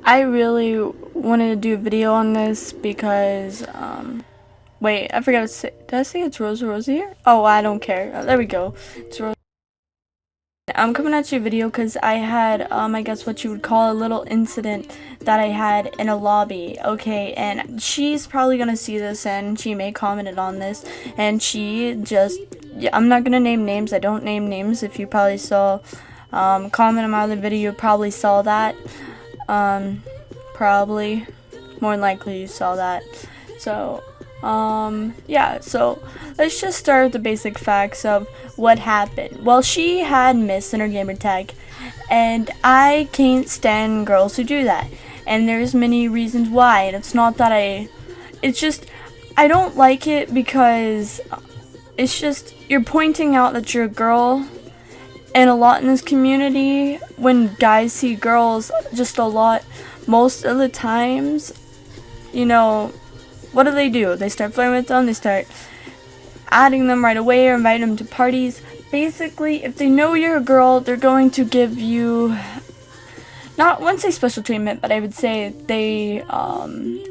I really wanted to do a video on this because, wait, I forgot to say, did I say it's Rosa here? Oh, I don't care. There we go. It's Rosa. I'm coming at you a video because I had, I guess what you would call a little incident that I had in a lobby, okay, and she's probably gonna see this and she may comment on this, and she just, yeah, I'm not gonna name names, I don't name names. If you probably saw, comment on my other video, you probably saw that, probably, more than likely you saw that. So yeah, so let's just start with the basic facts of what happened. Well, she had Miss in her gamer tag, and I can't stand girls who do that, and there's many reasons why, and it's not that it's just I don't like it because it's just you're pointing out that you're a girl. And a lot in this community, when guys see girls just a lot, most of the times, you know, what do? They start flirting with them, they start adding them right away or inviting them to parties. Basically, if they know you're a girl, they're going to give you, not, I wouldn't say special treatment, but I would say they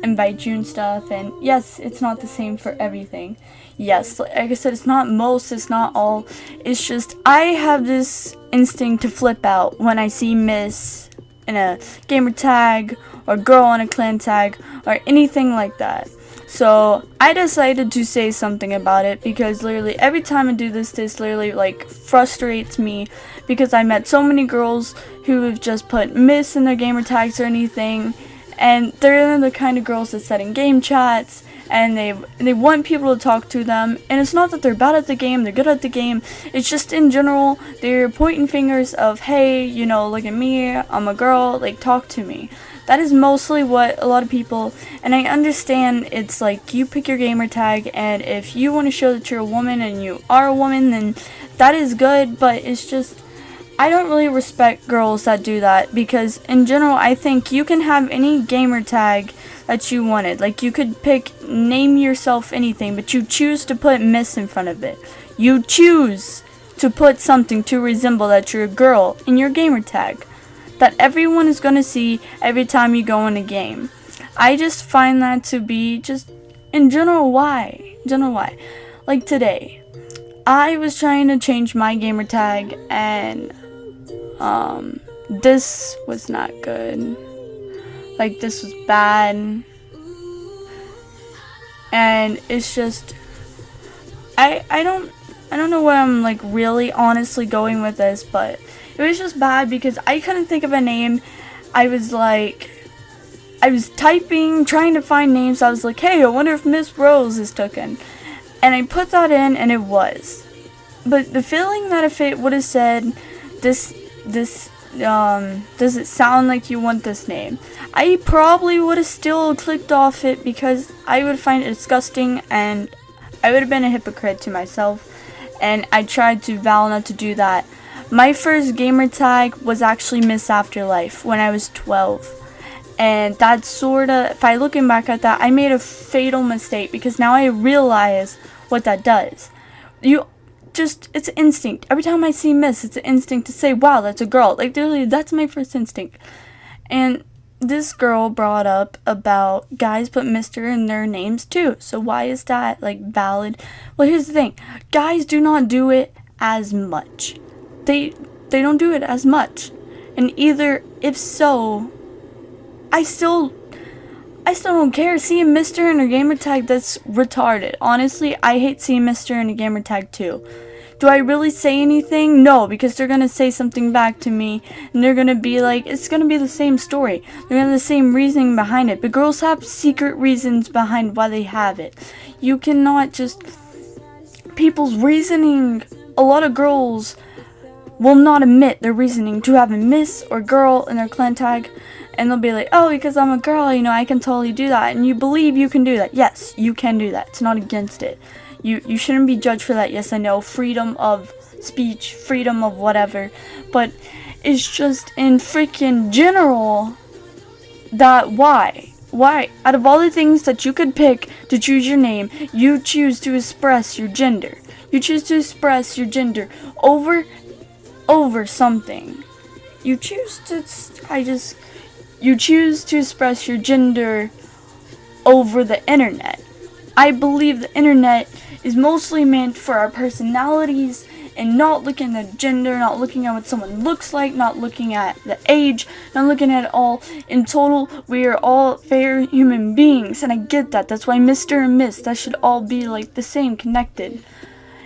invite you and stuff. And yes, it's not the same for everything. Yes, like I said, it's not most, it's not all. It's just I have this instinct to flip out when I see Miss in a gamer tag or girl in a clan tag or anything like that. So I decided to say something about it because literally every time I do this literally like frustrates me, because I met so many girls who have just put Miss in their gamer tags or anything, and they're the kind of girls that set in game chats and they want people to talk to them, and it's not that they're bad at the game, they're good at the game, it's just in general they're pointing fingers of, hey, you know, look at me, I'm a girl, like, talk to me. That is mostly what a lot of people, and I understand it's like you pick your gamer tag, and if you want to show that you're a woman and you are a woman, then that is good, but it's just I don't really respect girls that do that, because in general I think you can have any gamer tag that you wanted. Like, you could name yourself anything, but you choose to put Miss in front of it. You choose to put something to resemble that you're a girl in your gamer tag that everyone is going to see every time you go in a game. I just find that to be just, in general, why? Like today, I was trying to change my gamer tag, and this was not good. Like, this was bad. And it's just I don't know where I'm like really honestly going with this, but it was just bad because I couldn't think of a name. I was typing, trying to find names. I was like, hey, I wonder if Miss Rose is taken. And I put that in, and it was. But the feeling that if it would have said, does it sound like you want this name, I probably would have still clicked off it because I would find it disgusting, and I would have been a hypocrite to myself, and I tried to vow not to do that. My first gamer tag was actually Miss Afterlife when I was 12. And that's sorta, if I looking back at that, I made a fatal mistake because now I realize what that does. It's an instinct. Every time I see Miss, it's an instinct to say, wow, that's a girl. Like, literally, that's my first instinct. And this girl brought up about guys put Mr. in their names too. So why is that, like, valid? Well, here's the thing. Guys do not do it as much. They don't do it as much. And either, if so, I still don't care. Seeing Mr. in a gamer tag, that's retarded. Honestly, I hate seeing Mr. in a gamer tag too. Do I really say anything? No, because they're gonna say something back to me, and they're gonna be like, it's gonna be the same story. They're gonna have the same reasoning behind it. But girls have secret reasons behind why they have it. You cannot just, people's reasoning, a lot of girls will not admit their reasoning to have a Miss or girl in their clan tag, and they'll be like, oh, because I'm a girl, you know, I can totally do that. And you believe you can do that. Yes, you can do that. It's not against it. You shouldn't be judged for that. Yes, I know, freedom of speech, freedom of whatever, but it's just in freaking general that why? Out of all the things that you could pick to choose your name, you choose to express your gender. You choose to express your gender over something. You choose to, you choose to express your gender over the internet. I believe the internet is mostly meant for our personalities and not looking at gender, not looking at what someone looks like, not looking at the age, not looking at it all. In total, we are all fair human beings, and I get that. That's why Mr. and Miss, that should all be like the same, connected.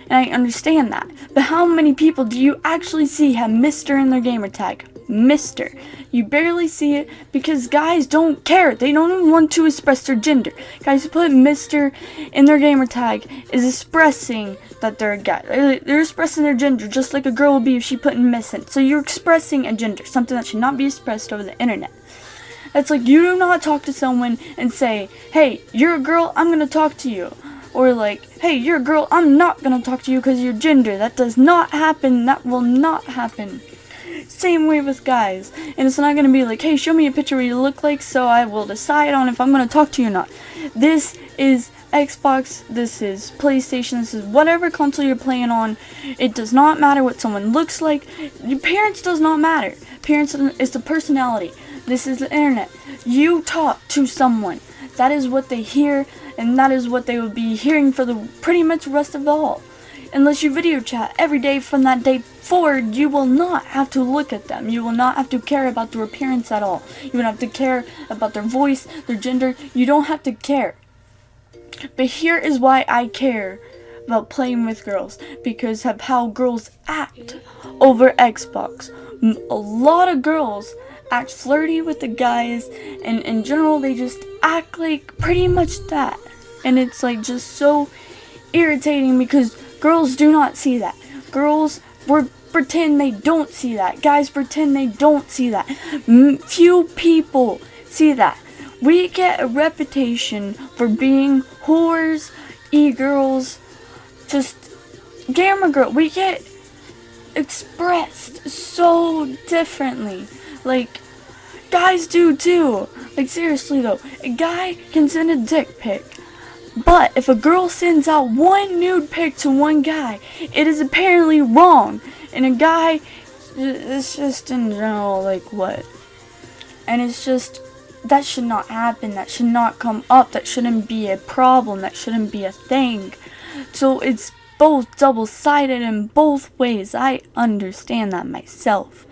And I understand that. But how many people do you actually see have Mr. in their gamer tag? Mr. You barely see it because guys don't care. They don't even want to express their gender. Guys who put Mr. in their gamer tag is expressing that they're a guy. They're expressing their gender just like a girl would be if she put Miss in. So you're expressing a gender, something that should not be expressed over the internet. That's like you do not talk to someone and say, hey, you're a girl, I'm going to talk to you. Or like, hey, you're a girl, I'm not going to talk to you because of your gender. That does not happen. That will not happen. Same way with guys. And it's not going to be like, hey, show me a picture of what you look like so I will decide on if I'm going to talk to you or not. This is Xbox, this is PlayStation, this is whatever console you're playing on. It does not matter what someone looks like. Your parents does not matter. Parents is the personality. This is the internet. You talk to someone. That is what they hear, and that is what they will be hearing for the pretty much rest of it all. Unless you video chat every day from that day forward, you will not have to look at them. You will not have to care about their appearance at all. You won't have to care about their voice, their gender. You don't have to care. But here is why I care about playing with girls. Because of how girls act over Xbox. A lot of girls act flirty with the guys, and in general they just act like pretty much that. And it's like just so irritating because girls do not see that. Girls pretend they don't see that. Guys pretend they don't see that. Few people see that. We get a reputation for being whores, e-girls, just gamer girl. We get expressed so differently. Like, guys do too. Like, seriously though, a guy can send a dick pic. But if a girl sends out one nude pic to one guy, it is apparently wrong. And a guy, it's just in general, like, what? And it's just, that should not happen. That should not come up. That shouldn't be a problem. That shouldn't be a thing. So it's both double-sided in both ways. I understand that myself.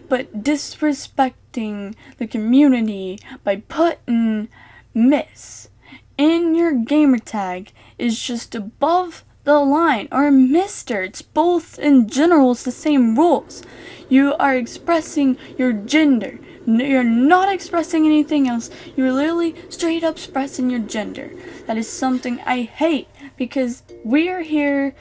But disrespecting the community by putting Miss in your gamer tag is just above the line. Or Mr. It's both in general. It's the same rules. You are expressing your gender. You're not expressing anything else. You're literally straight up expressing your gender. That is something I hate because we are here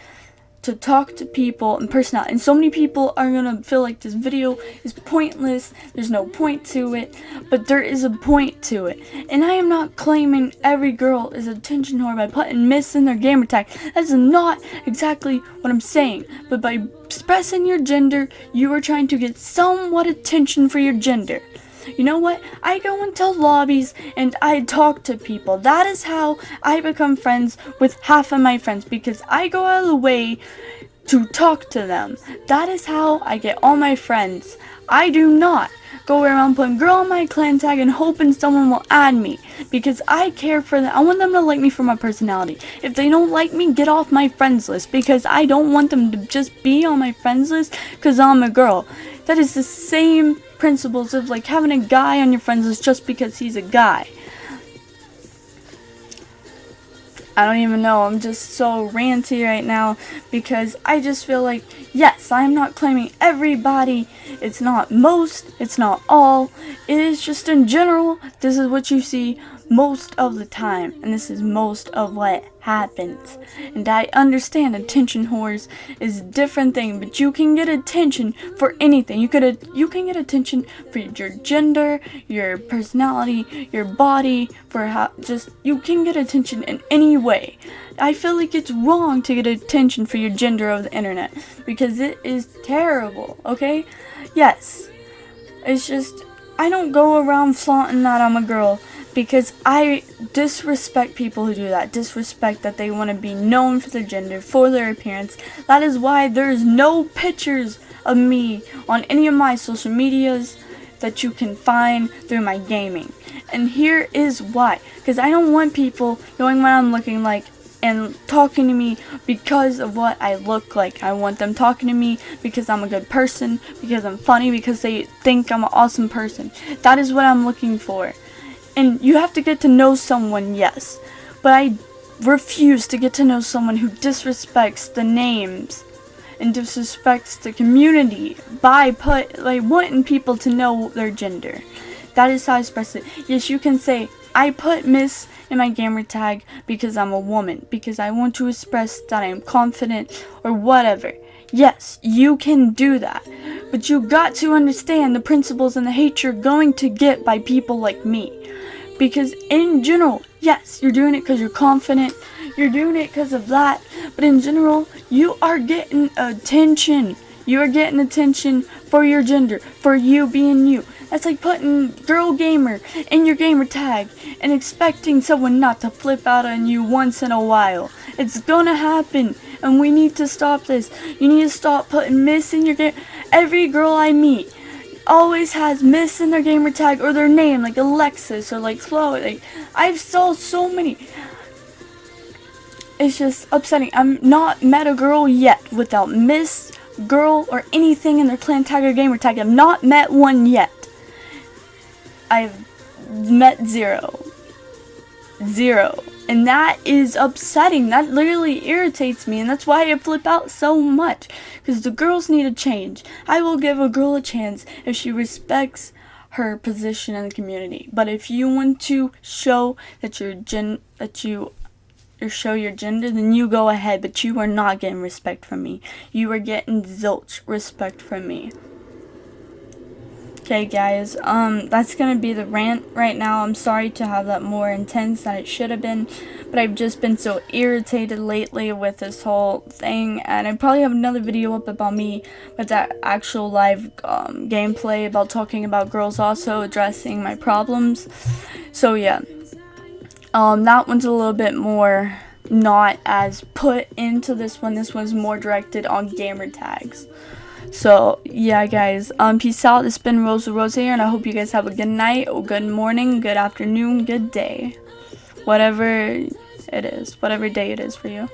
to talk to people in personality. And so many people are gonna feel like this video is pointless. There's no point to it. But there is a point to it. And I am not claiming every girl is a attention whore by putting Miss in their gamer tag. That's not exactly what I'm saying. But by expressing your gender, you are trying to get somewhat attention for your gender. You know what? I go into lobbies and I talk to people. That is how I become friends with half of my friends, because I go out of the way to talk to them. That is how I get all my friends. I do not go around putting girl on my clan tag and hoping someone will add me, because I care for them. I want them to like me for my personality. If they don't like me, get off my friends list, because I don't want them to just be on my friends list because I'm a girl. That is the same principles of like having a guy on your friends list just because he's a guy. I don't even know, I'm just so ranty right now because I just feel like, yes, I'm not claiming everybody, it's not most, it's not all, it is just in general, this is what you see most of the time, and this is most of what happens. And I understand attention whores is a different thing, but you can get attention for anything. You can get attention for your gender, your personality, your body, for how you can get attention in any way. I feel like it's wrong to get attention for your gender over the internet because it is terrible, okay? Yes. It's just I don't go around flaunting that I'm a girl, because I disrespect people who do that. Disrespect that they want to be known for their gender, for their appearance. That is why there's no pictures of me on any of my social medias. that you can find through my gaming. And here is why. Because I don't want people knowing what I'm looking like and talking to me because of what I look like. I want them talking to me because I'm a good person, because I'm funny, because they think I'm an awesome person. That is what I'm looking for. And you have to get to know someone, yes. But I refuse to get to know someone who disrespects the names and disrespects the community by wanting people to know their gender. That is how I express it. Yes, you can say, I put Miss in my gamer tag because I'm a woman, because I want to express that I am confident or whatever. Yes, you can do that. But you got to understand the principles and the hate you're going to get by people like me. Because in general, yes, you're doing it because you're confident, you're doing it because of that, but in general, you are getting attention. You are getting attention for your gender, for you being you. That's like putting girl gamer in your gamer tag and expecting someone not to flip out on you once in a while. It's gonna happen, and we need to stop this. You need to stop putting Miss in your game. Every girl I meet always has Miss in their gamer tag or their name, like Alexis or like Chloe. Like, I've saw so many. It's just upsetting. I'm not met a girl yet without Miss, girl, or anything in their clan tag or gamer tag. I've not met one yet. I've met zero. And that is upsetting. That literally irritates me, and that's why I flip out so much. Because the girls need a change. I will give a girl a chance if she respects her position in the community. But if you want to show that you show your gender, then you go ahead. But you are not getting respect from me. You are getting zilch respect from me. Okay, guys, that's gonna be the rant right now. I'm sorry to have that more intense than it should have been, but I've just been so irritated lately with this whole thing, and I probably have another video up about me with that actual live gameplay about talking about girls also addressing my problems. So yeah, that one's a little bit more not as put into this one. This one's more directed on gamer tags. So yeah, guys, peace out. It's been Rose here, and I hope you guys have a good night, or good morning, good afternoon, good day, whatever it is, whatever day it is for you.